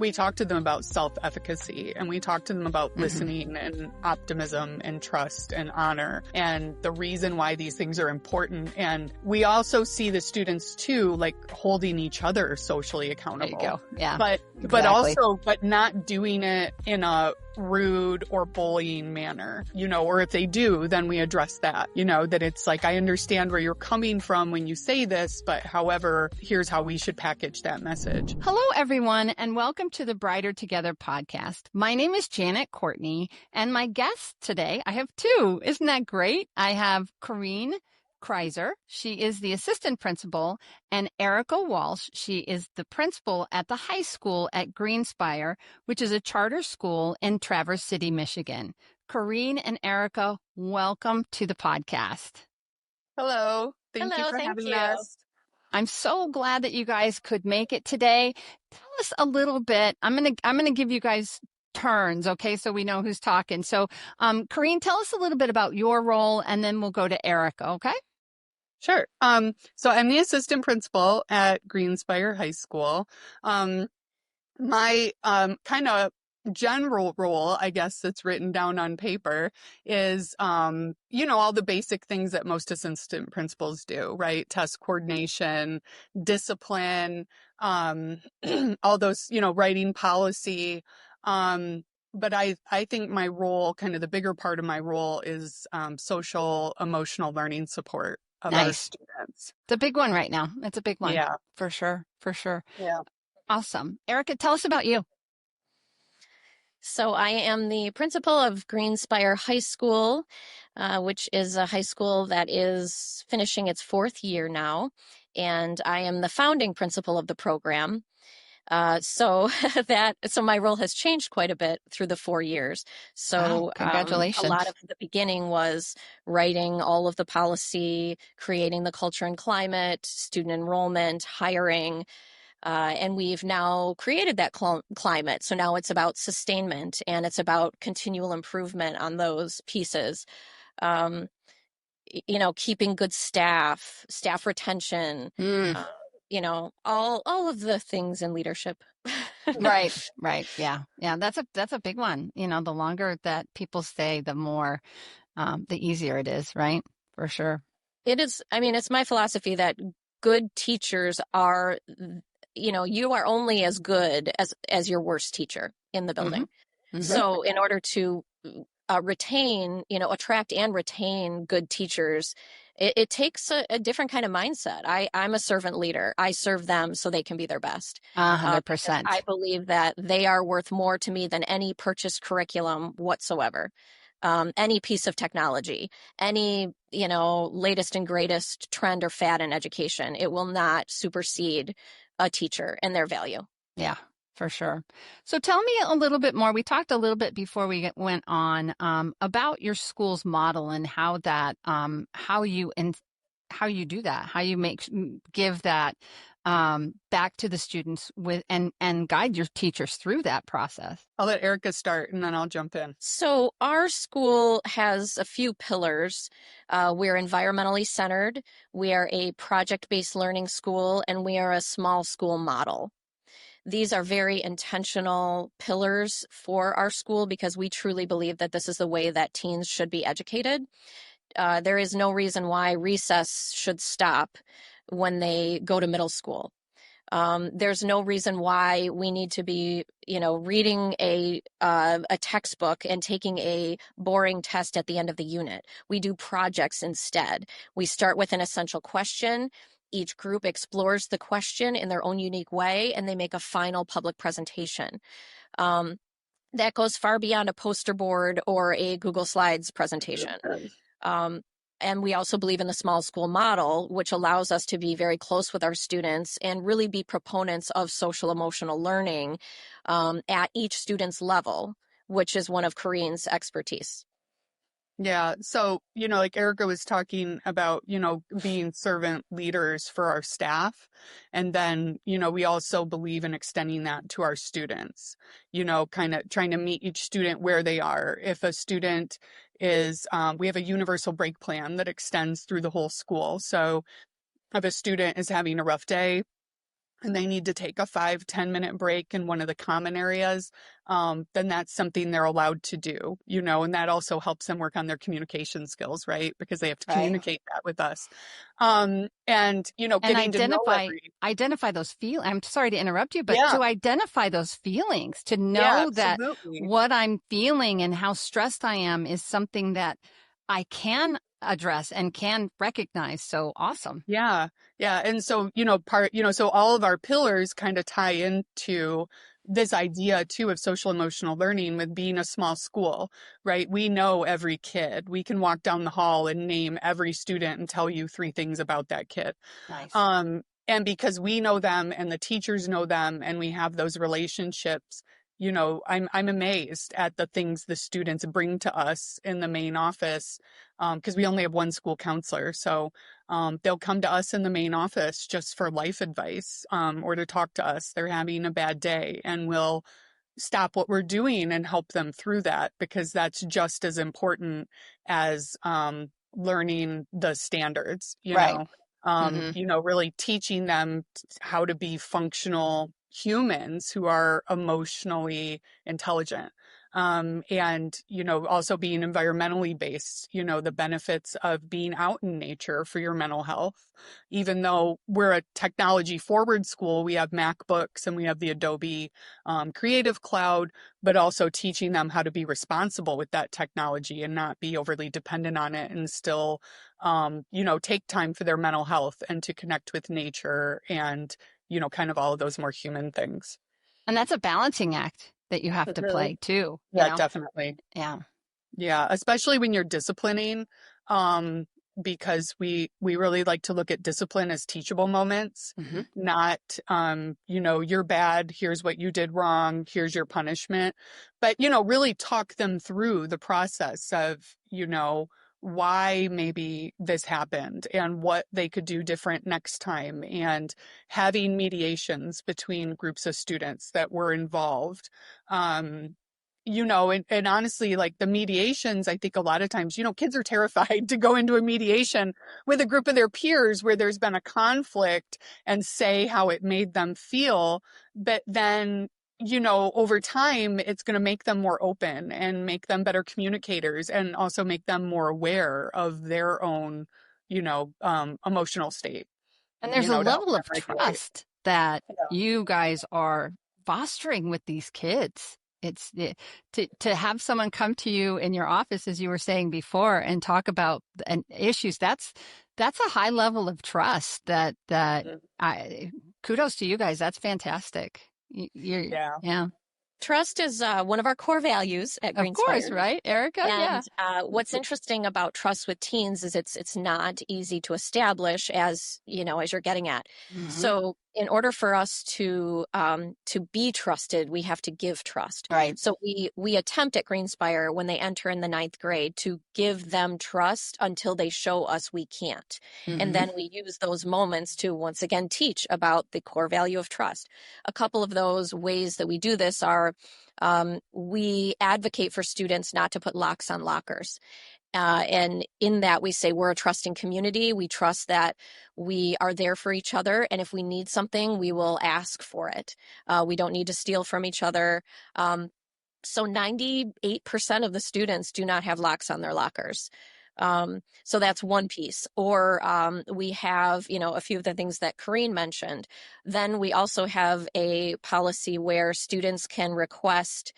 we talk to them about self-efficacy, and we talk to them about listening and optimism and trust and honor and the reason why these things are important. And we also see the students too, like holding each other socially accountable. There you go. Yeah. But not doing it in a rude or bullying manner, or if they do, then we address that, that it's like, I understand where you're coming from when you say this, but however, here's how we should package that message. Hello, everyone, and welcome to the Brighter Together podcast. My name is Janet Courtney, and my guests today, I have two. Isn't that great? I have Karine Kraisser. She is the assistant principal, and Erika Walsh. She is the principal at the high school at Greenspire, which is a charter school in Traverse City, Michigan. Karine and Erika, welcome to the podcast. Hello. Thank you for having us. I'm so glad that you guys could make it today. Tell us a little bit. I'm gonna give you guys turns, okay, so we know who's talking. So, Karine, tell us a little bit about your role, and then we'll go to Erika, okay? Sure. So I'm the assistant principal at Greenspire High School. My kind of general role, I guess, that's written down on paper is, all the basic things that most assistant principals do, right? Test coordination, discipline, all those, writing policy. But I think my role, kind of the bigger part of my role, is social emotional learning support of our students. It's a big one right now. It's a big one. Yeah. For sure. Yeah. Awesome. Erika, tell us about you. So I am the principal of Greenspire High School, which is a high school that is finishing its 4th year now. And I am the founding principal of the program. So my role has changed quite a bit through the 4 years. So congratulations. A lot of the beginning was writing all of the policy, creating the culture and climate, student enrollment, hiring, and we've now created that climate. So now it's about sustainment, and it's about continual improvement on those pieces. Keeping good staff retention, all of the things in leadership. Right. Yeah. That's a big one. The longer that people stay, the more, the easier it is, right? For sure. It is. I mean, it's my philosophy that good teachers are, you are only as good as your worst teacher in the building. Mm-hmm. So in order to attract and retain good teachers, it takes a different kind of mindset. I'm a servant leader. I serve them so they can be their best. 100%. I believe that they are worth more to me than any purchased curriculum whatsoever. Any piece of technology, any, latest and greatest trend or fad in education. It will not supersede a teacher and their value. Yeah, for sure. So tell me a little bit more. We talked a little bit before we went on about your school's model and how that, how you do that, how you give that back to the students with and guide your teachers through that process. I'll let Erika start and then I'll jump in. So our school has a few pillars. We're environmentally centered. We are a project-based learning school, and we are a small school model. These are very intentional pillars for our school because we truly believe that this is the way that teens should be educated. There is no reason why recess should stop when they go to middle school. There's no reason why we need to be, reading a textbook and taking a boring test at the end of the unit. We do projects instead. We start with an essential question. Each group explores the question in their own unique way, and they make a final public presentation. That goes far beyond a poster board or a Google Slides presentation. And we also believe in the small school model, which allows us to be very close with our students and really be proponents of social emotional learning at each student's level, which is one of Karine's expertise. Yeah. So, like Erika was talking about, being servant leaders for our staff. And then, we also believe in extending that to our students, kind of trying to meet each student where they are. If a student is, we have a universal break plan that extends through the whole school. So if a student is having a rough day, and they need to take a 5-10 minute break in one of the common areas, then that's something they're allowed to do, and that also helps them work on their communication skills, right? Because they have to Right. communicate that with us. And Getting to know identify those feel. I'm sorry to interrupt you, but yeah, to identify those feelings, to yeah, know that absolutely. what I'm feeling and how stressed I am is something that I can address and can recognize. So awesome. Yeah. Yeah. And so, so all of our pillars kind of tie into this idea too of social emotional learning with being a small school, right? We know every kid. We can walk down the hall and name every student and tell you 3 things about that kid. Nice. And because we know them and the teachers know them and we have those relationships, I'm amazed at the things the students bring to us in the main office, because we only have one school counselor. So they'll come to us in the main office just for life advice, or to talk to us. They're having a bad day, and we'll stop what we're doing and help them through that, because that's just as important as learning the standards, Right. Mm-hmm. really teaching them how to be functional humans who are emotionally intelligent. And, also being environmentally based, the benefits of being out in nature for your mental health. Even though we're a technology forward school, we have MacBooks and we have the Adobe Creative Cloud, but also teaching them how to be responsible with that technology and not be overly dependent on it, and still, take time for their mental health and to connect with nature and, kind of all of those more human things. And that's a balancing act that you have to play too, Yeah, definitely. Yeah. Yeah, especially when you're disciplining, because we really like to look at discipline as teachable moments, Mm-hmm. not, you're bad, here's what you did wrong, here's your punishment. But, really talk them through the process of, why maybe this happened and what they could do different next time, and having mediations between groups of students that were involved. And honestly, like the mediations, I think a lot of times, kids are terrified to go into a mediation with a group of their peers where there's been a conflict and say how it made them feel. But then, over time, it's going to make them more open and make them better communicators, and also make them more aware of their own, emotional state, And there's a to help level them of regulate. trust that Yeah. you guys are fostering with these kids. To have someone come to you in your office, as you were saying before, and talk about issues. That's a high level of trust. Kudos to you guys. That's fantastic. Yeah. Yeah. Trust is one of our core values at Of course, Greenspire. right, Erika? Yeah. And what's interesting about trust with teens is it's not easy to establish, as you're getting at. Mm-hmm. So in order for us to be trusted, we have to give trust. Right. So we attempt at Greenspire, when they enter in the 9th grade, to give them trust until they show us we can't. Mm-hmm. And then we use those moments to once again teach about the core value of trust. A couple of those ways that we do this are, we advocate for students not to put locks on lockers. And in that, we say we're a trusting community. We trust that we are there for each other. And if we need something, we will ask for it. We don't need to steal from each other. So 98% of the students do not have locks on their lockers. So that's one piece. Or we have, a few of the things that Karine mentioned. Then we also have a policy where students can request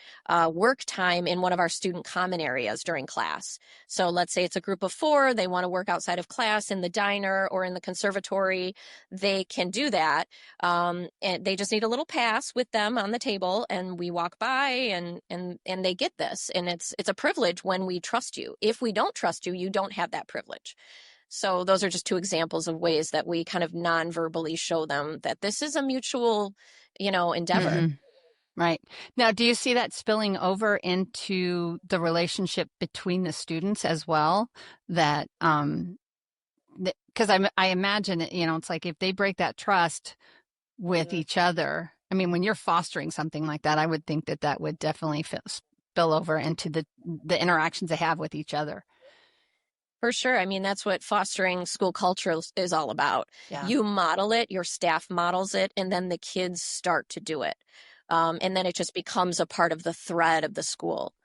work time in one of our student common areas during class. So let's say it's a group of 4, they want to work outside of class in the diner or in the conservatory, they can do that. And they just need a little pass with them on the table, and we walk by and they get this. And it's a privilege when we trust you. If we don't trust you, you don't have that privilege. So those are just 2 examples of ways that we kind of non-verbally show them that this is a mutual, endeavor. Mm-hmm. Right. Now, do you see that spilling over into the relationship between the students as well? That, because I imagine, it's like if they break that trust with each other, I mean, when you're fostering something like that, I would think that would definitely spill over into the interactions they have with each other. For sure. I mean, that's what fostering school culture is all about. Yeah. You model it, your staff models it, and then the kids start to do it. And then it just becomes a part of the thread of the school.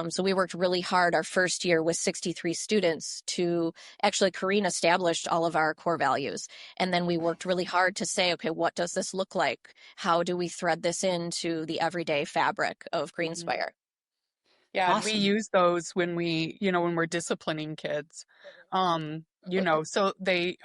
So we worked really hard our first year with 63 students to actually, Karine established all of our core values. And then we worked really hard to say, okay, what does this look like? How do we thread this into the everyday fabric of Mhm. Greenspire? Yeah, and we Awesome. use those when we, when we're disciplining kids. So they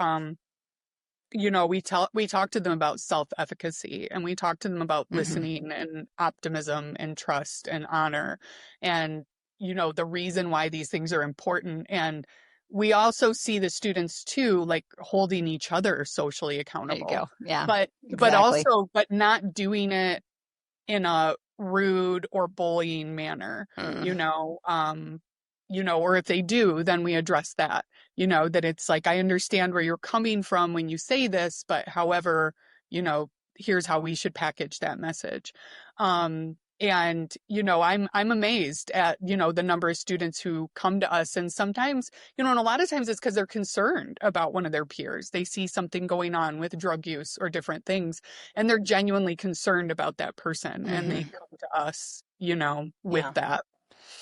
we talk to them about self-efficacy, and we talk to them about Hmm. listening and optimism and trust and honor, and the reason why these things are important. And we also see the students too, like holding each other socially There you accountable, go. Yeah, but exactly. not doing it in a rude or bullying manner, Mm. or if they do, then we address that, that it's like, I understand where you're coming from when you say this, but however, here's how we should package that message. And I'm amazed at the number of students who come to us, and sometimes, and a lot of times it's because they're concerned about one of their peers. They see something going on with drug use or different things, and they're genuinely concerned about that person, and they Hmm. come to us, with Yeah. that.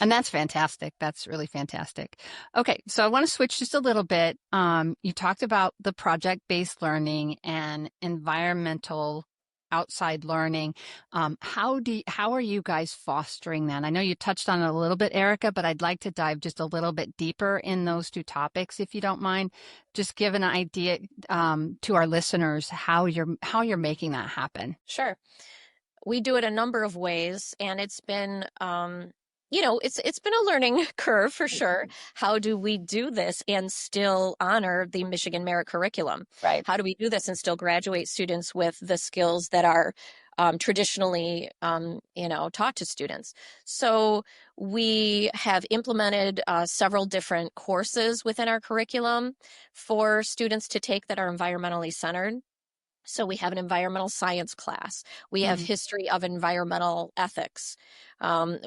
And that's fantastic. That's really fantastic. Okay, so I want to switch just a little bit. You talked about the project-based learning and environmental outside learning. How are you guys fostering that? I know you touched on it a little bit, Erika, but I'd like to dive just a little bit deeper in those two topics, if you don't mind. Just give an idea to our listeners how you're making that happen. Sure. We do it a number of ways, and it's been it's been a learning curve for sure. How do we do this and still honor the Michigan Merit Curriculum? Right. How do we do this and still graduate students with the skills that are traditionally taught to students? So we have implemented several different courses within our curriculum for students to take that are environmentally centered. So we have an environmental science class. We have Hmm. history of environmental ethics.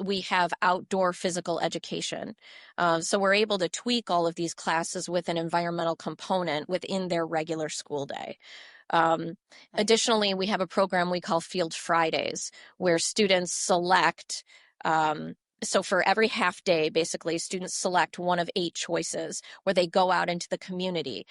We have outdoor physical education. So we're able to tweak all of these classes with an environmental component within their regular school day. Um, Additionally, we have a program we call Field Fridays, where students select. So for every half day, basically, students select one of 8 choices where they go out into the community.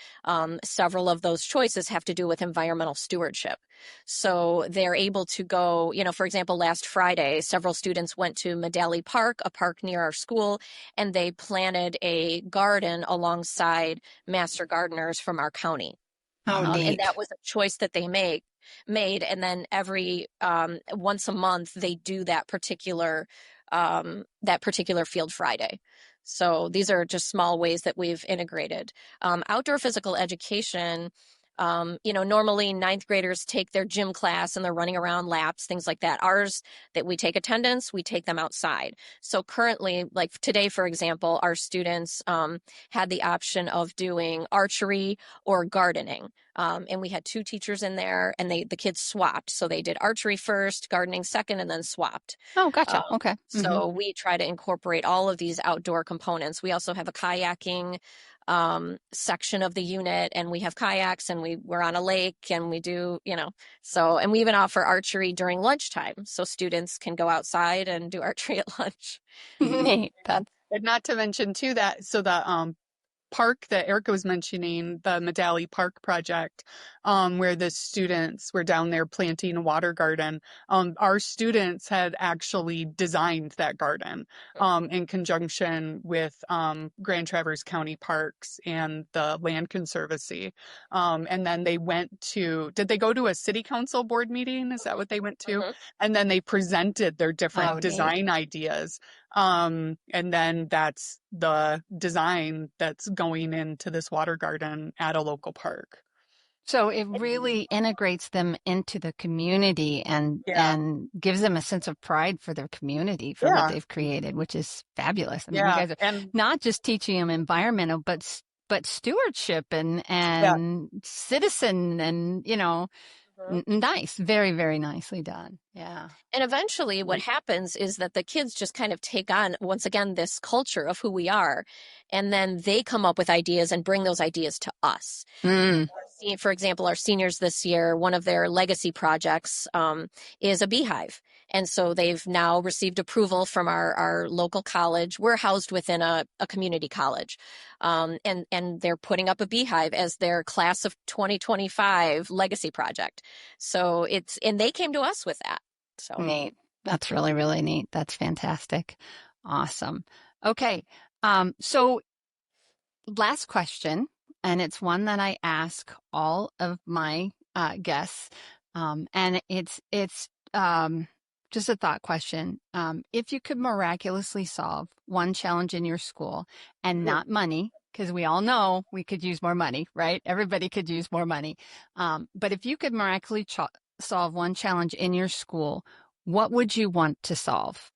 Several of those choices have to do with environmental stewardship. So they're able to go, for example, last Friday, several students went to Medalley Park, a park near our school, and they planted a garden alongside master gardeners from our county. Oh, And neat. that was a choice that they made. And then every once a month, they do that particular Field Friday. So these are just small ways that we've integrated. Outdoor physical education, normally ninth graders take their gym class and they're running around laps, things like that. Ours, that we take attendance, we take them outside. So currently, like today, for example, our students had the option of doing archery or gardening. And we had 2 teachers in there, and the kids swapped. So they did archery first, gardening second, and then swapped. Oh, gotcha. Um, Okay. Hmm. so we try to incorporate all of these outdoor components. We also have a kayaking section of the unit, and we have kayaks, and we're on a lake, and we do, and we even offer archery during lunchtime. So students can go outside and do archery at lunch. Neat. And not to mention too, that so the park that Erika was mentioning, the Medalley Park project, where the students were down there planting a water garden. Our students had actually designed that garden in conjunction with Grand Traverse County Parks and the Land Conservancy. And then did they go to a city council board meeting? Is that what they went to? Mhm. And then they presented their Oh, different neat. design ideas. And then that's the design that's going into this water garden at a local park. So it really integrates them into the community and Yeah, and gives them a sense of pride for their community, for what yeah, they've created, which is fabulous. I mean, you yeah, guys are and not just teaching them environmental, but stewardship and yeah, citizen and Nice. Very, very nicely done. Yeah. And eventually what happens is that the kids just kind of take on, once again, this culture of who we are. And then they come up with ideas and bring those ideas to us. Mm. For example, our seniors this year, one of their legacy projects is a beehive. And so they've now received approval from our local college. We're housed within a community college. And they're putting up a beehive as their class of 2025 legacy project. So and they came to us with that. So Neat. That's really, really neat. That's fantastic. Awesome. Okay. So last question, and it's one that I ask all of my guests, and it's just a thought question. If you could miraculously solve one challenge in your school, and not money, because we all know we could use more money, right? Everybody could use more money. But if you could miraculously solve one challenge in your school, what would you want to solve?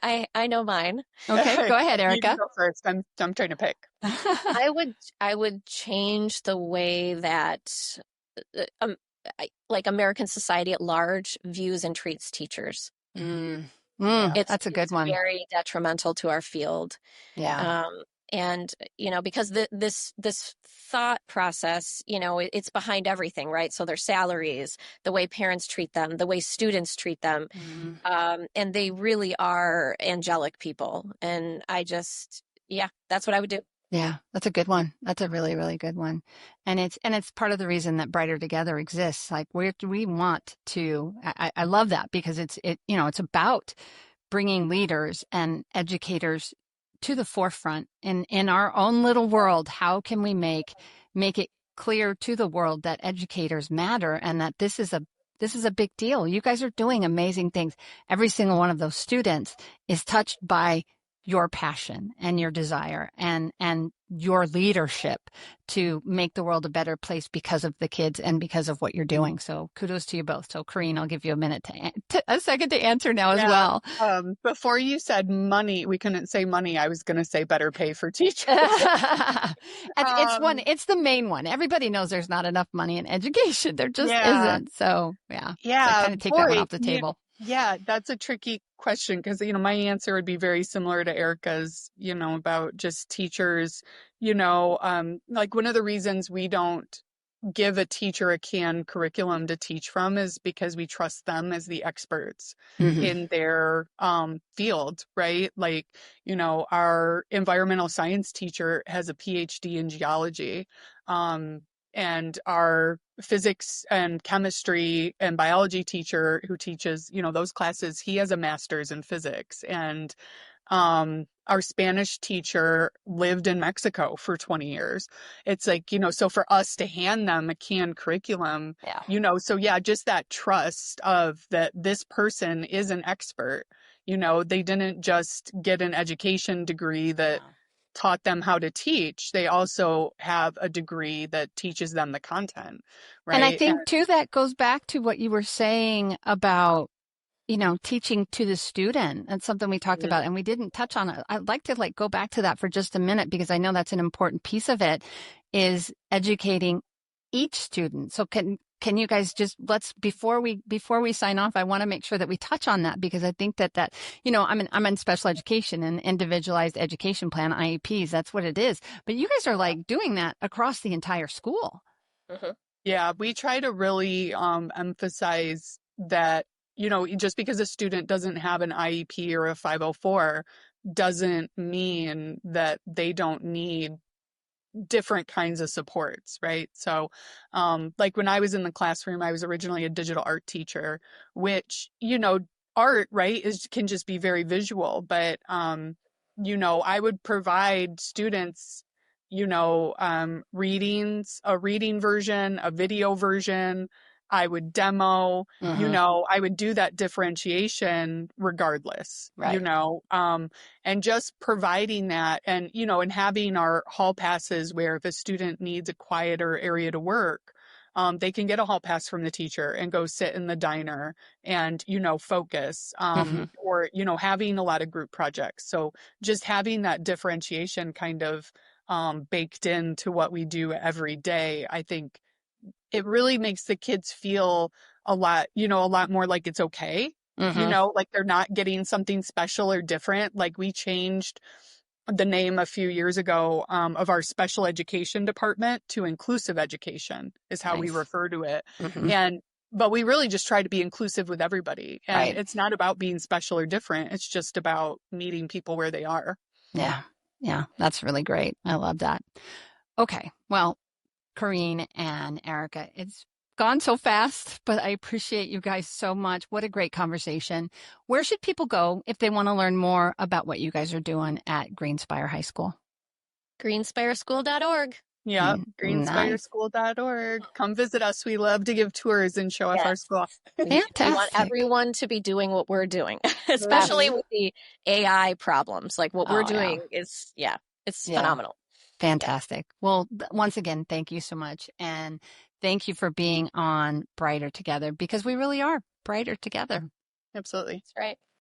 I know mine. Okay, go ahead, You Erika. go first. I'm trying to pick. I would change the way that like American society at large views and treats teachers. That's a good one. Very detrimental to our field. Yeah. And because this thought process, it's behind everything, right? So their salaries, the way parents treat them, the way students treat them, and they really are angelic people. And that's what I would do. Yeah, that's a good one. That's a really, really good one. And it's part of the reason that Brighter Together exists. Like we want to, I love that because it's about bringing leaders and educators to the forefront in our own little world. How can we make it clear to the world that educators matter and that this is a big deal. You guys are doing amazing things. Every single one of those students is touched by your passion and your desire and your leadership to make the world a better place because of the kids and because of what you're doing. So kudos to you both. So Karine, I'll give you a second to answer now as well. Before you said money, we couldn't say money. I was going to say better pay for teachers. It's the main one. Everybody knows there's not enough money in education. There just isn't. So so I kind of take that one off the table. Yeah, that's a tricky question because, my answer would be very similar to Erica's, about just teachers, like one of the reasons we don't give a teacher a canned curriculum to teach from is because we trust them as the experts in their field, right? Like, our environmental science teacher has a PhD in geology. And our physics and chemistry and biology teacher who teaches, those classes, he has a master's in physics. And our Spanish teacher lived in Mexico for 20 years. It's like, so for us to hand them a canned curriculum, just that trust of that this person is an expert. They didn't just get an education degree that taught them how to teach. They also have a degree that teaches them the content, right? And I think too, that goes back to what you were saying about, teaching to the student. That's something we talked about and we didn't touch on it. I'd like to go back to that for just a minute because I know that's an important piece of it is educating each student. So can you guys just before we sign off, I want to make sure that we touch on that because I think that I'm in special education and individualized education plan, IEPs, that's what it is. But you guys are doing that across the entire school. Yeah, we try to really emphasize that, just because a student doesn't have an IEP or a 504 doesn't mean that they don't need different kinds of supports, right? So, like when I was in the classroom, I was originally a digital art teacher, which, art, right, can just be very visual, but, I would provide students, readings, a reading version, a video version. I would demo, I would do that differentiation regardless, right. And just providing that and, and having our hall passes where if a student needs a quieter area to work, they can get a hall pass from the teacher and go sit in the diner and, focus, or, having a lot of group projects. So just having that differentiation kind of baked into what we do every day, I think it really makes the kids feel a lot more like it's okay. Like they're not getting something special or different. Like we changed the name a few years ago of our special education department to inclusive education is how we Nice. refer to it. Mm-hmm. But we really just try to be inclusive with everybody. And Right. it's not about being special or different. It's just about meeting people where they are. Yeah. Yeah. That's really great. I love that. Okay. Well, Karine and Erika, it's gone so fast, but I appreciate you guys so much. What a great conversation. Where should people go if they want to learn more about what you guys are doing at Greenspire High School? greenspireschool.org. Yep, Nice. greenspireschool.org. Come visit us. We love to give tours and show off our Yes. school. We want Fantastic. everyone to be doing what we're doing, especially Mhm. with the AI problems. Like what we're Oh, yeah. doing is, it's Yeah. phenomenal. Fantastic. Well, once again, thank you so much. And thank you for being on Brighter Together because we really are brighter together. Absolutely. That's right.